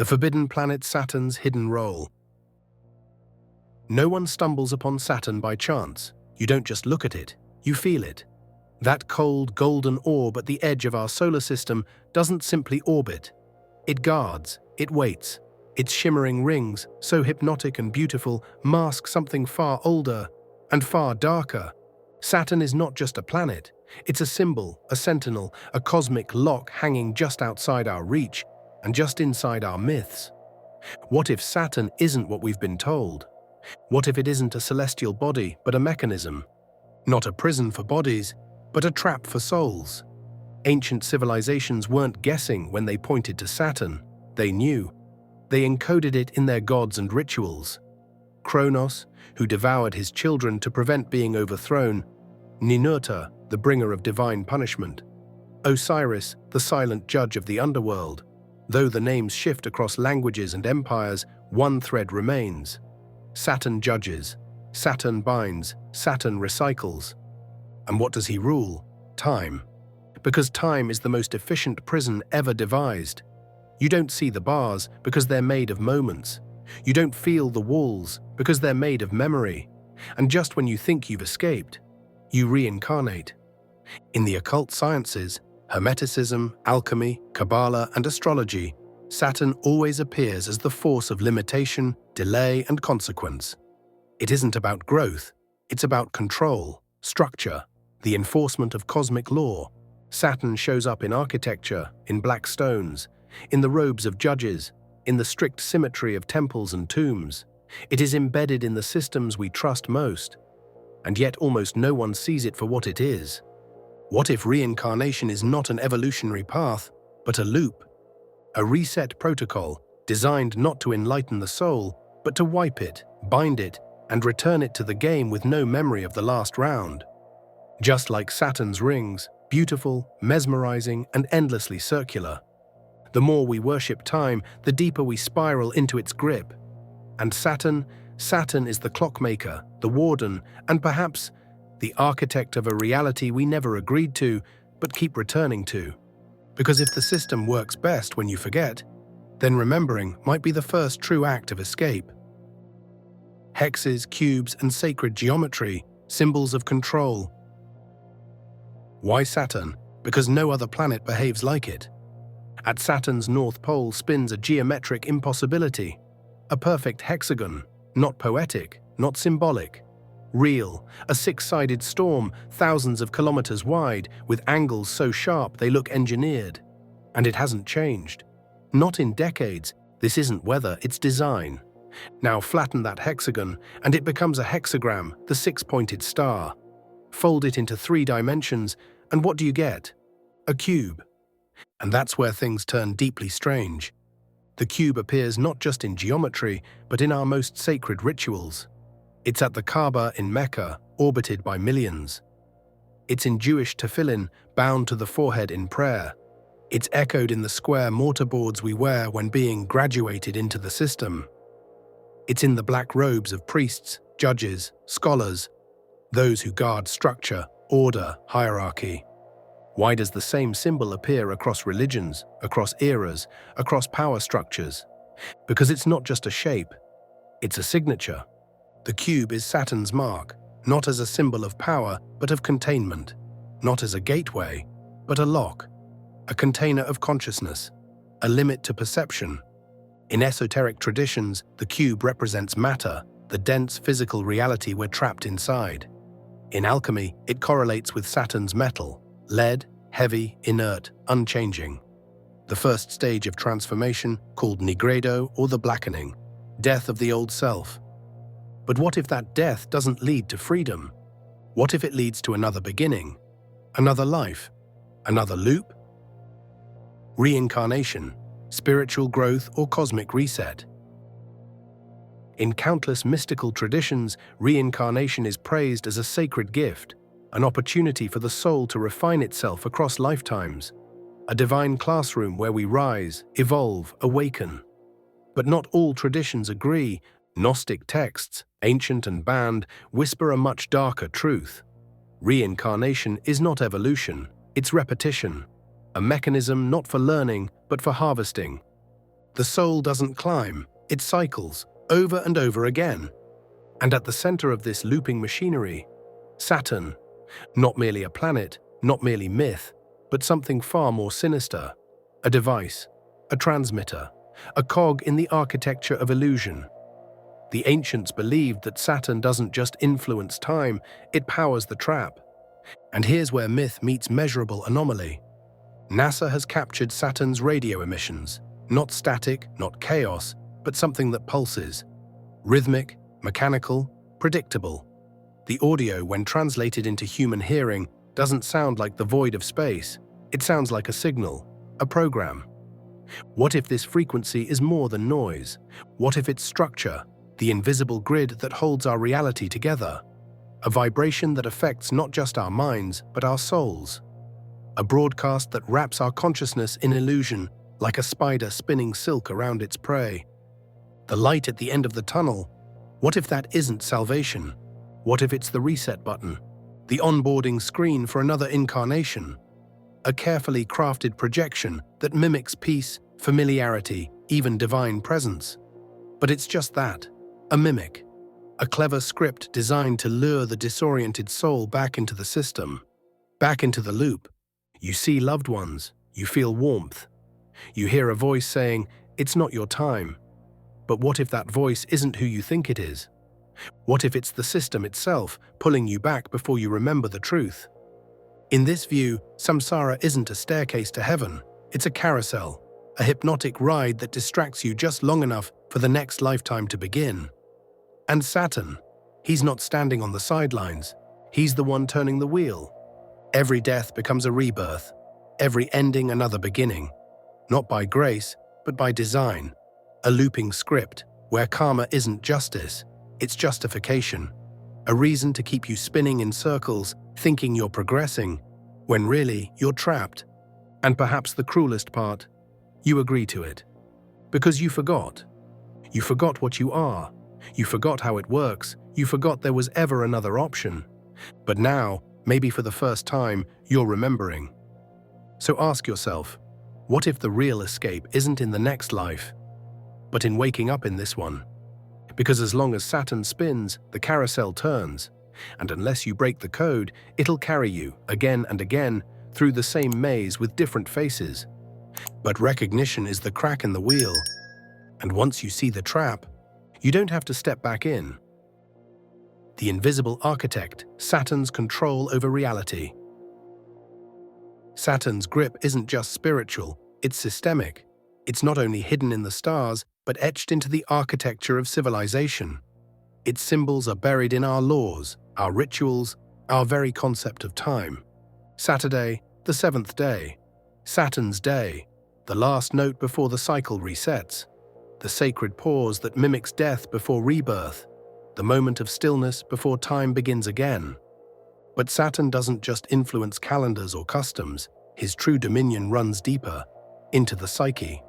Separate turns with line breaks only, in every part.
the forbidden planet Saturn's hidden role. No one stumbles upon Saturn by chance. You don't just look at it, you feel it. That cold, golden orb at the edge of our solar system doesn't simply orbit. It guards, it waits. Its shimmering rings, so hypnotic and beautiful, mask something far older and far darker. Saturn is not just a planet. It's a symbol, a sentinel, a cosmic lock hanging just outside our reach and just inside our myths. What if Saturn isn't what we've been told? What if it isn't a celestial body, but a mechanism? Not a prison for bodies, but a trap for souls. Ancient civilizations weren't guessing when they pointed to Saturn. They knew. They encoded it in their gods and rituals. Kronos, who devoured his children to prevent being overthrown. Ninurta, the bringer of divine punishment. Osiris, the silent judge of the underworld. Though the names shift across languages and empires, one thread remains. Saturn judges, Saturn binds, Saturn recycles. And what does he rule? Time. Because time is the most efficient prison ever devised. You don't see the bars because they're made of moments. You don't feel the walls because they're made of memory. And just when you think you've escaped, you reincarnate. In the occult sciences, Hermeticism, alchemy, Kabbalah, and astrology, Saturn always appears as the force of limitation, delay, and consequence. It isn't about growth, it's about control, structure, the enforcement of cosmic law. Saturn shows up in architecture, in black stones, in the robes of judges, in the strict symmetry of temples and tombs. It is embedded in the systems we trust most, and yet almost no one sees it for what it is. What if reincarnation is not an evolutionary path, but a loop? A reset protocol designed not to enlighten the soul, but to wipe it, bind it, and return it to the game with no memory of the last round. Just like Saturn's rings, beautiful, mesmerizing, and endlessly circular. The more we worship time, the deeper we spiral into its grip. And Saturn is the clockmaker, the warden, and perhaps the architect of a reality we never agreed to, but keep returning to. Because if the system works best when you forget, then remembering might be the first true act of escape. Hexes, cubes, and sacred geometry, symbols of control. Why Saturn? Because no other planet behaves like it. At Saturn's north pole spins a geometric impossibility, a perfect hexagon, not poetic, not symbolic. Real, a six-sided storm, thousands of kilometers wide, with angles so sharp they look engineered. And it hasn't changed. Not in decades. This isn't weather, it's design. Now flatten that hexagon, and it becomes a hexagram, the six-pointed star. Fold it into 3 dimensions, and what do you get? A cube. And that's where things turn deeply strange. The cube appears not just in geometry, but in our most sacred rituals. It's at the Kaaba in Mecca, orbited by millions. It's in Jewish tefillin, bound to the forehead in prayer. It's echoed in the square mortarboards we wear when being graduated into the system. It's in the black robes of priests, judges, scholars, those who guard structure, order, hierarchy. Why does the same symbol appear across religions, across eras, across power structures? Because it's not just a shape, it's a signature. The cube is Saturn's mark, not as a symbol of power, but of containment. Not as a gateway, but a lock. A container of consciousness. A limit to perception. In esoteric traditions, the cube represents matter, the dense physical reality we're trapped inside. In alchemy, it correlates with Saturn's metal, lead, heavy, inert, unchanging. The first stage of transformation, called nigredo or the blackening, death of the old self. But what if that death doesn't lead to freedom? What if it leads to another beginning, another life, another loop? Reincarnation, spiritual growth, or cosmic reset. In countless mystical traditions, reincarnation is praised as a sacred gift, an opportunity for the soul to refine itself across lifetimes, a divine classroom where we rise, evolve, awaken. But not all traditions agree. Gnostic texts, ancient and banned, whisper a much darker truth. Reincarnation is not evolution, it's repetition, a mechanism not for learning, but for harvesting. The soul doesn't climb, it cycles, over and over again. And at the center of this looping machinery, Saturn, not merely a planet, not merely myth, but something far more sinister. A device, a transmitter, a cog in the architecture of illusion. The ancients believed that Saturn doesn't just influence time, it powers the trap. And here's where myth meets measurable anomaly. NASA has captured Saturn's radio emissions, not static, not chaos, but something that pulses. Rhythmic, mechanical, predictable. The audio, when translated into human hearing, doesn't sound like the void of space. It sounds like a signal, a program. What if this frequency is more than noise? What if it's structure, the invisible grid that holds our reality together? A vibration that affects not just our minds, but our souls. A broadcast that wraps our consciousness in illusion, like a spider spinning silk around its prey. The light at the end of the tunnel, what if that isn't salvation? What if it's the reset button, the onboarding screen for another incarnation? A carefully crafted projection that mimics peace, familiarity, even divine presence. But it's just that, a mimic. A clever script designed to lure the disoriented soul back into the system, back into the loop. You see loved ones, you feel warmth. You hear a voice saying, "It's not your time." But what if that voice isn't who you think it is? What if it's the system itself, pulling you back before you remember the truth? In this view, samsara isn't a staircase to heaven, it's a carousel, a hypnotic ride that distracts you just long enough for the next lifetime to begin. And Saturn, he's not standing on the sidelines, he's the one turning the wheel. Every death becomes a rebirth, every ending another beginning, not by grace, but by design. A looping script, where karma isn't justice, it's justification. A reason to keep you spinning in circles, thinking you're progressing, when really you're trapped. And perhaps the cruelest part, you agree to it. Because you forgot. You forgot what you are. You forgot how it works. You forgot there was ever another option. But now, maybe for the first time, you're remembering. So ask yourself, what if the real escape isn't in the next life, but in waking up in this one? Because as long as Saturn spins, the carousel turns, and unless you break the code, it'll carry you, again and again, through the same maze with different faces. But recognition is the crack in the wheel, and once you see the trap, you don't have to step back in. The invisible architect, Saturn's control over reality. Saturn's grip isn't just spiritual, it's systemic. It's not only hidden in the stars, but etched into the architecture of civilization. Its symbols are buried in our laws, our rituals, our very concept of time. Saturday, the seventh day. Saturn's day, the last note before the cycle resets. The sacred pause that mimics death before rebirth. The moment of stillness before time begins again. But Saturn doesn't just influence calendars or customs. His true dominion runs deeper, into the psyche.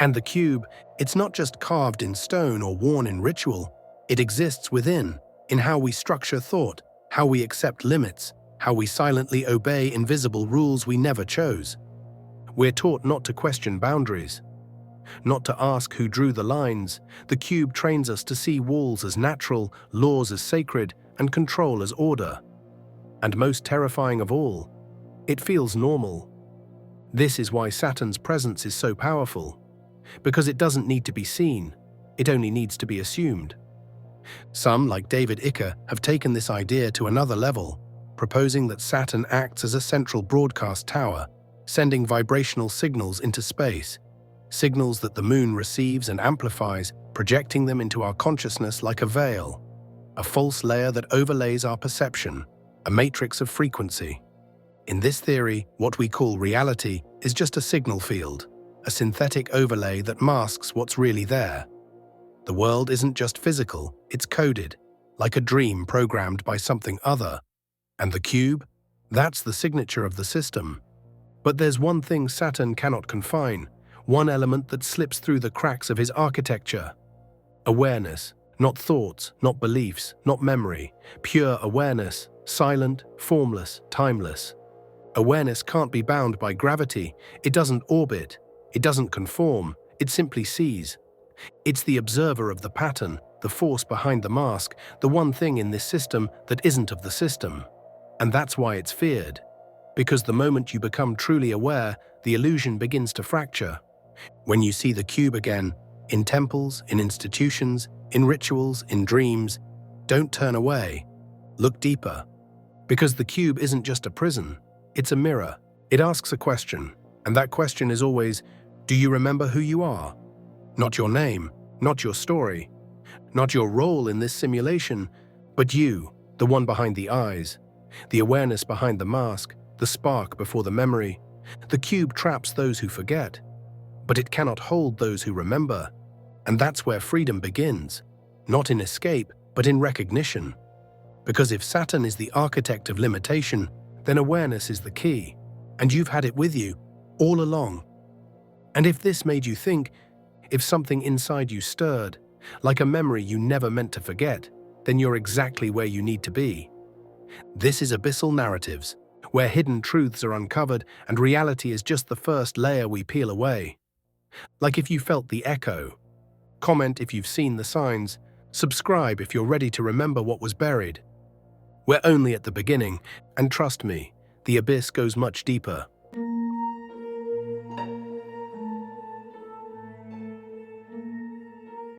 And the cube, it's not just carved in stone or worn in ritual. It exists within, in how we structure thought, how we accept limits, how we silently obey invisible rules we never chose. We're taught not to question boundaries, not to ask who drew the lines. The cube trains us to see walls as natural, laws as sacred, and control as order. And most terrifying of all, it feels normal. This is why Saturn's presence is so powerful. Because it doesn't need to be seen, it only needs to be assumed. Some, like David Icke, have taken this idea to another level, proposing that Saturn acts as a central broadcast tower, sending vibrational signals into space, signals that the moon receives and amplifies, projecting them into our consciousness like a veil, a false layer that overlays our perception, a matrix of frequency. In this theory, what we call reality is just a signal field, a synthetic overlay that masks what's really there. The world isn't just physical, it's coded, like a dream programmed by something other. And the cube? That's the signature of the system. But there's one thing Saturn cannot confine, one element that slips through the cracks of his architecture. Awareness, not thoughts, not beliefs, not memory, pure awareness, silent, formless, timeless. Awareness can't be bound by gravity, it doesn't orbit, it doesn't conform, It simply sees. It's the observer of the pattern, the force behind the mask, the one thing in this system that isn't of the system. And that's why it's feared. Because the moment you become truly aware, the illusion begins to fracture. When you see the cube again, in temples, in institutions, in rituals, in dreams, don't turn away. Look deeper. Because the cube isn't just a prison, it's a mirror. It asks a question, and that question is always, do you remember who you are? Not your name, not your story, not your role in this simulation, but you, the one behind the eyes, the awareness behind the mask, the spark before the memory. The cube traps those who forget, but it cannot hold those who remember. And that's where freedom begins, not in escape, but in recognition. Because if Saturn is the architect of limitation, then awareness is the key, and you've had it with you all along. And if this made you think, if something inside you stirred, like a memory you never meant to forget, then you're exactly where you need to be. This is Abyssal Narratives, where hidden truths are uncovered and reality is just the first layer we peel away. Like if you felt the echo. Comment if you've seen the signs. Subscribe if you're ready to remember what was buried. We're only at the beginning, and trust me, the abyss goes much deeper.